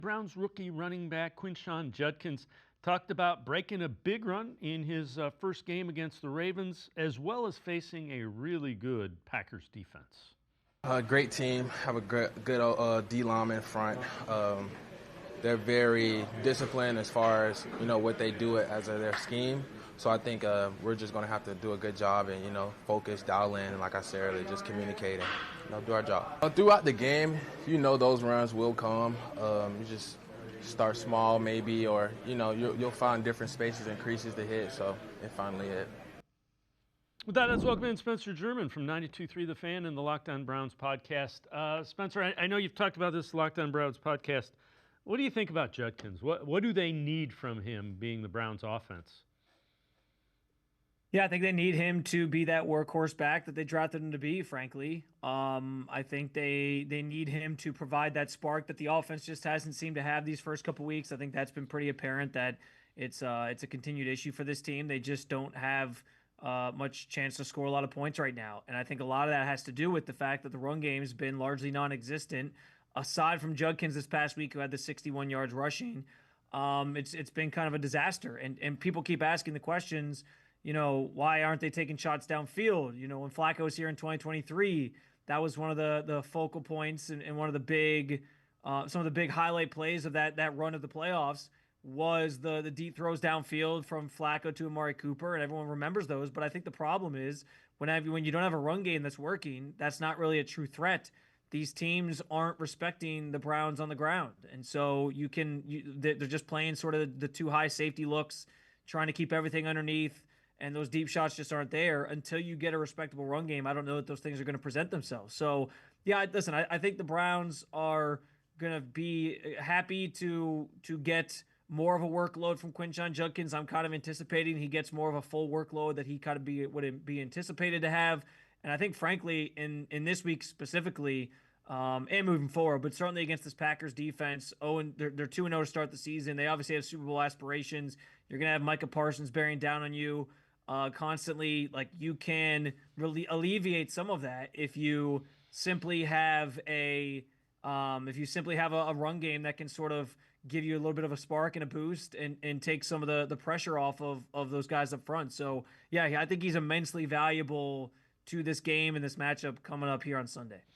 Browns rookie running back Quinshon Judkins talked about breaking a big run in his first game against the Ravens, as well as facing a really good Packers defense. Great team. Have a good D lineman in front. They're very disciplined as far as what they do as their scheme. So I think we're just going to have to do a good job and focus, dial in, and like I said earlier, just communicate and do our job. Throughout the game, those runs will come. You just start small maybe, or you'll find different spaces and creases to hit. So and finally hit. With that, let's welcome in Spencer German from 92.3 The Fan and the Locked On Browns podcast. Spencer, I know you've talked about this Locked On Browns podcast. What do you think about Judkins? What do they need from him being the Browns offense? Yeah, I think they need him to be that workhorse back that they drafted him to be, frankly. I think they need him to provide that spark that the offense just hasn't seemed to have these first couple weeks. I think that's been pretty apparent that it's a continued issue for this team. They just don't have much chance to score a lot of points right now. And I think a lot of that has to do with the fact that the run game has been largely non-existent. Aside from Judkins this past week, who had the 61 yards rushing, it's been kind of a disaster. And people keep asking the questions, why aren't they taking shots downfield? When Flacco was here in 2023, that was one of the focal points and one of the big, some of the big highlight plays of that run of the playoffs was the deep throws downfield from Flacco to Amari Cooper, and everyone remembers those. But I think the problem is when you don't have a run game that's working, that's not really a true threat. These teams aren't respecting the Browns on the ground, and so they're just playing sort of the too high safety looks, trying to keep everything underneath. And those deep shots just aren't there until you get a respectable run game. I don't know that those things are going to present themselves. So, yeah, listen, I think the Browns are going to be happy to get more of a workload from Quinshon Judkins. I'm kind of anticipating he gets more of a full workload that he kind of would be anticipated to have. And I think, frankly, in this week specifically, and moving forward, but certainly against this Packers defense, they're 2-0 to start the season. They obviously have Super Bowl aspirations. You're going to have Micah Parsons bearing down on you constantly. Like, you can really alleviate some of that if you simply have a run game that can sort of give you a little bit of a spark and a boost and take some of the pressure off of those guys up front. So yeah, I think he's immensely valuable to this game and this matchup coming up here on Sunday.